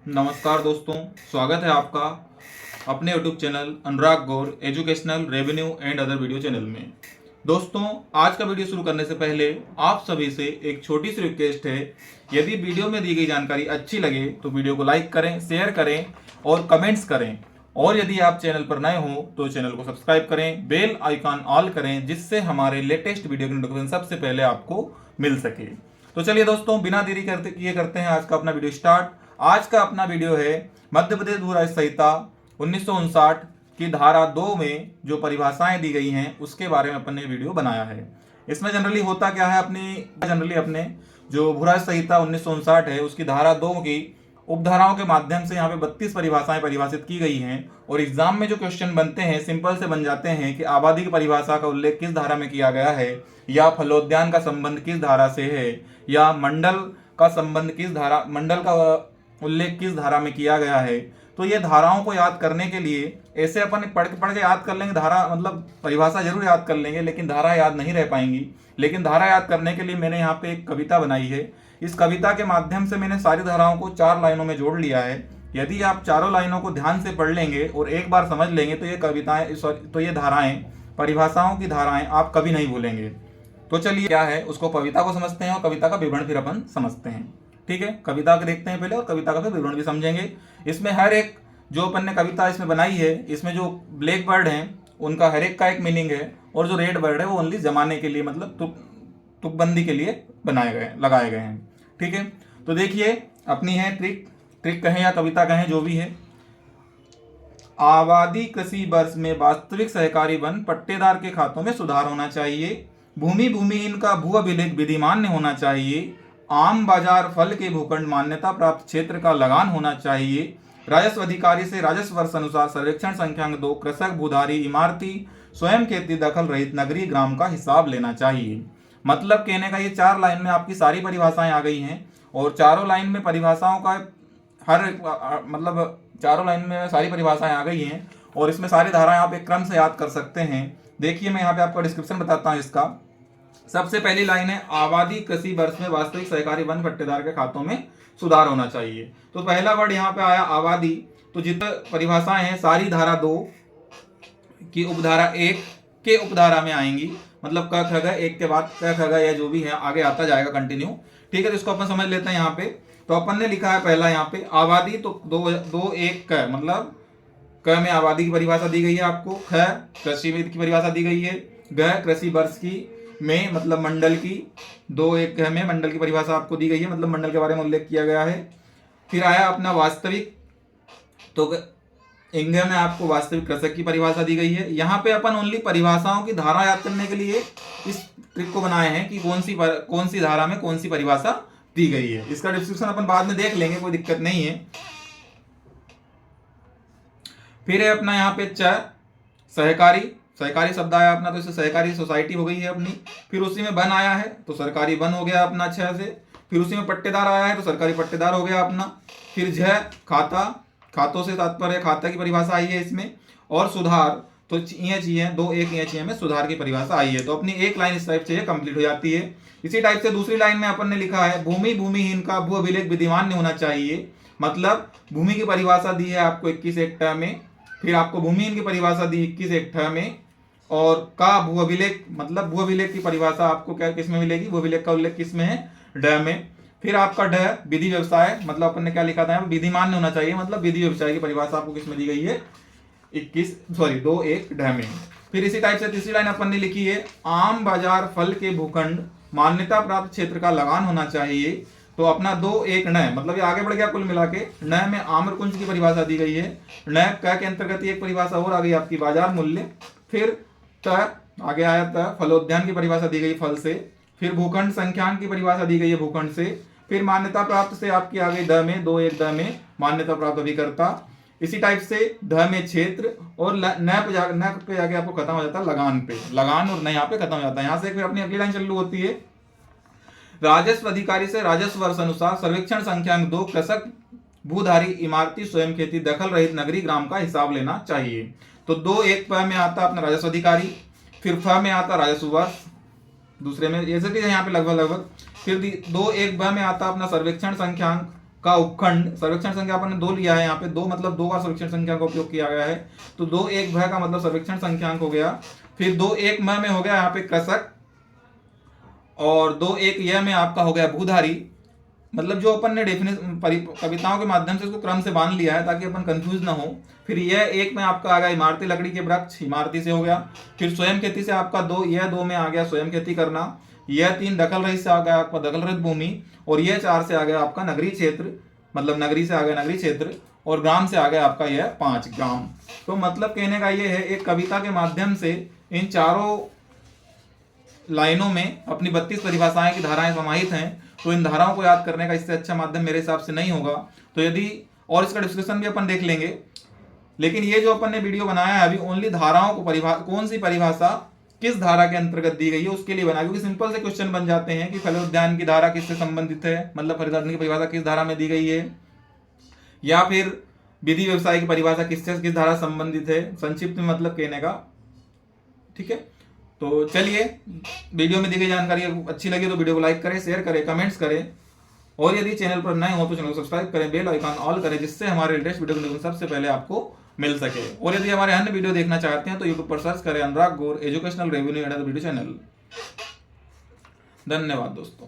नमस्कार दोस्तों, स्वागत है आपका अपने YouTube channel Anurag Gaur educational revenue and other video channel में। दोस्तों, आज का वीडियो शुरू करने से पहले आप सभी से एक छोटी सी रिक्वेस्ट है। यदि वीडियो में दी गई जानकारी अच्छी लगे तो वीडियो को लाइक करें, शेयर करें और कमेंट्स करें। और यदि आप चैनल पर नए हो तो चैनल को सब्सक्राइब करें, बेल आइकॉन ऑल करें, जिससे हमारे लेटेस्ट वीडियो की नोटिफिकेशन सबसे पहले आपको मिल सके। तो चलिए दोस्तों, बिना देरी करते हैं आज का अपना वीडियो स्टार्ट। आज का अपना वीडियो है मध्य प्रदेश भू राज्य संहिता 1959 की धारा 2 में जो परिभाषाएं दी गई हैं उसके बारे में अपन ने वीडियो बनाया है। इसमें जनरली होता क्या है, अपने जो भू राज्य संहिता 1959 है उसकी धारा 2 की उपधाराओं के माध्यम से यहाँ पे 32 परिभाषाएं परिभाषित की गई हैं। और एग्जाम में जो क्वेश्चन बनते हैं सिंपल से बन जाते हैं कि आबादी की परिभाषा का उल्लेख किस धारा में किया गया है, या फलोद्यान का संबंध किस धारा से है, या मंडल का संबंध मंडल का उल्लेख किस धारा में किया गया है। तो ये धाराओं को याद करने के लिए ऐसे अपन पढ़ के याद कर लेंगे, धारा मतलब परिभाषा जरूर याद कर लेंगे लेकिन धारा याद नहीं रह पाएंगी। लेकिन धारा याद करने के लिए मैंने यहाँ पे एक कविता बनाई है। इस कविता के माध्यम से मैंने सारी धाराओं को 4 लाइनों में जोड़ लिया है। यदि आप चारों लाइनों को ध्यान से पढ़ लेंगे और एक बार समझ लेंगे तो ये धाराएं, परिभाषाओं की धाराएं आप कभी नहीं भूलेंगे। तो चलिए क्या है उसको कविता को समझते हैं और कविता का विवरण फिर अपन समझते हैं। ठीक है, कविता को देखते हैं पहले और कविता का फिर विवरण भी समझेंगे। इसमें हर एक जो अपन ने कविता इसमें बनाई है, इसमें जो ब्लैक वर्ड हैं उनका हर एक का एक मीनिंग है, और जो रेड वर्ड है वो ओनली जमाने के लिए मतलब तुकबंदी के लिए लगाए गए हैं। ठीक है, तो देखिए अपनी है ट्रिक कहें या कविता कहें जो भी है। आबादी कृषि वर्ष में वास्तविक सहकारी वन पट्टेदार के खातों में सुधार होना चाहिए। भूमिहीन का भू अभिलेख विधिमान्य होना चाहिए। आम बाजार फल के भूखंड मान्यता प्राप्त क्षेत्र का लगान होना चाहिए। राजस्व अधिकारी से राजस्व वर्ष अनुसार सर्वेक्षण संख्यांक 2 कृषक भूधारी इमारती स्वयं खेती दखल रहित नगरीय ग्राम का हिसाब लेना चाहिए। मतलब कहने का ये 4 लाइन में आपकी सारी परिभाषाएं आ गई हैं, और चारों लाइन में परिभाषाओं का चारों लाइन में सारी परिभाषाएं आ गई हैं, और इसमें सारी धाराएं आप एक क्रम से याद कर सकते हैं। देखिए मैं यहाँ पे आपको डिस्क्रिप्शन बताता हूँ इसका। सबसे पहली लाइन है आबादी कृषि वर्ष में वास्तविक सहकारी वन पट्टेदार के खातों में सुधार होना चाहिए। तो पहला वर्ड यहाँ पे आया आबादी। तो जितने परिभाषाएं हैं सारी धारा 2 की उपधारा 1 के उपधारा में आएंगी। मतलब क ख ग एक के बाद क ख ग या जो भी है आगे आता जाएगा कंटिन्यू। ठीक है, तो इसको अपन समझ लेते हैं। यहाँ पे तो अपन ने लिखा है पहला यहाँ पे आबादी, तो 2 1 क मतलब क में आबादी की परिभाषा दी गई है आपको। ख कृषि की परिभाषा दी गई है। ग कृषि वर्ष की में मतलब मंडल की 2 1 ग में मंडल की परिभाषा आपको दी गई है, मतलब मंडल के बारे में उल्लेख किया गया है। फिर आया अपना वास्तविक, तो इंग में आपको वास्तविक कृषक की परिभाषा दी गई है। यहाँ पे अपन ओनली परिभाषाओं की धारा याद करने के लिए इस ट्रिक को बनाए हैं कि कौन सी धारा में कौन सी परिभाषा दी गई है। इसका डिस्क्रिप्शन अपन बाद में देख लेंगे, कोई दिक्कत नहीं है। फिर है अपना यहाँ पे च सहकारी शब्द आया अपना, तो इससे सहकारी सोसाइटी हो गई है अपनी। फिर उसी में वन आया है तो सरकारी वन हो गया अपना 6 से। फिर उसी में पट्टेदार आया है तो सरकारी पट्टेदार हो गया अपना। फिर झ खातों से तात्पर्य खाता की परिभाषा आई है इसमें। और सुधार तो 2 1 में सुधार की परिभाषा आई है। तो अपनी एक लाइन इस टाइप से कंप्लीट हो जाती है। इसी टाइप से दूसरी लाइन में अपन ने लिखा है भूमिहीन का भू अभिलेख विधिमान्य होना चाहिए। मतलब भूमि की परिभाषा दी है आपको 21 एक में, फिर आपको भूमिहीन की परिभाषा दी 21 एक में, और का भू अभिलेख मतलब भू अभिलेख की परिभाषा आपको क्या किस में मिलेगी, भू अभिलेख का उल्लेख किस में है, ड में। फिर आपका ढ विधि व्यवसाय, मतलब अपन ने क्या लिखा था विधिमान्य होना चाहिए, मतलब विधि व्यवसाय की परिभाषा आपको किस में दी गई है 2 1 ढ में। फिर इसी टाइप से तीसरी लाइन अपन ने लिखी है आम बाजार फल के भूखंड मान्यता प्राप्त क्षेत्र का लगान होना चाहिए। तो अपना 2 1 न मतलब ये आगे बढ़ गया कुल मिला के। न में आम्रकुंज की परिभाषा दी गई है। न क के अंतर्गत एक परिभाषा और आ गई आपकी बाजार मूल्य। फिर त आगे आया त फलोद्यान की परिभाषा दी गई फल से। फिर भूखंड संख्यांक की परिभाषा दी गई है भूखंड से। फिर मान्यता प्राप्त से आपकी आ गई द में 2 1 द में मान्यता प्राप्त अभिकर्ता। इसी टाइप से ध में क्षेत्र, और न पे जाके आपको खत्म हो जाता है लगान पे, लगान और न यहाँ पे खत्म हो जाता है। यहाँ से फिर अपनी अगली लाइन चालू होती है राजस्व अधिकारी से राजस्व वर्ष अनुसार सर्वेक्षण संख्यांक 2 कृषक भूधारी इमारती स्वयं खेती दखल रहित नगरीय ग्राम का हिसाब लेना चाहिए। तो 2 1 प में आता अपना राजस्व अधिकारी। फिर फ में आता राजस्व वर्ष, दूसरे में जैसे कि यहाँ पे लगभग। फिर 2 1 ब में आता अपना सर्वेक्षण संख्यांक का उपखंड, सर्वेक्षण संख्या अपन ने 2 लिया है यहाँ पे, 2 मतलब 2 बार सर्वेक्षण संख्या का उपयोग किया गया है, तो 2 1 भय का मतलब सर्वेक्षण संख्यांक हो गया। फिर 2 1 म में हो गया यहाँ पे कृषक, और 2 1 य में आपका हो गया भूधारी। मतलब जो अपन ने कविताओं के माध्यम से इसको क्रम से बांध लिया है ताकि अपन कंफ्यूज ना हो। फिर यह 1 में आपका आ गया इमारती लकड़ी के वृक्ष, इमारती से हो गया। फिर स्वयं खेती से आपका 2 में आ गया स्वयं खेती करना। यह 3 दखल रहित से आ गया आपका दखल रहित भूमि, और यह 4 से आ गया आपका नगरीय क्षेत्र, मतलब नगरी से आ गया नगरीय क्षेत्र, और ग्राम से आ गया आपका यह 5 ग्राम। तो मतलब कहने का यह है, एक कविता के माध्यम से इन चारों लाइनों में अपनी 32 परिभाषाएं की धाराएं समाहित हैं। तो इन धाराओं को याद करने का इससे अच्छा माध्यम मेरे हिसाब से नहीं होगा। तो यदि, और इसका डिस्कशन भी अपन देख लेंगे, लेकिन ये जो अपन ने वीडियो बनाया है अभी ओनली धाराओं को कौन सी परिभाषा किस धारा के अंतर्गत दी गई है उसके लिए बना, क्योंकि सिंपल से क्वेश्चन बन जाते हैं कि फलोद्यान की धारा किससे संबंधित है, मतलब फलोद्यान की परिभाषा किस धारा में दी गई है, या फिर विधि व्यवसाय की परिभाषा किस धारा संबंधित है, संक्षिप्त में मतलब कहने का। ठीक है, तो चलिए, वीडियो में दी गई जानकारी अच्छी लगी तो वीडियो को लाइक करें, शेयर करें, कमेंट्स करें, और यदि चैनल पर नए हो तो चैनल को सब्सक्राइब करें, बेल आइकन ऑल करें, जिससे हमारे लेटेस्ट वीडियो की नोटिफिकेशन सबसे पहले आपको मिल सके। और यदि हमारे अन्य वीडियो देखना चाहते हैं तो यूट्यूब पर सर्च करें Anurag Gaur educational revenue and other video channel. धन्यवाद दोस्तों।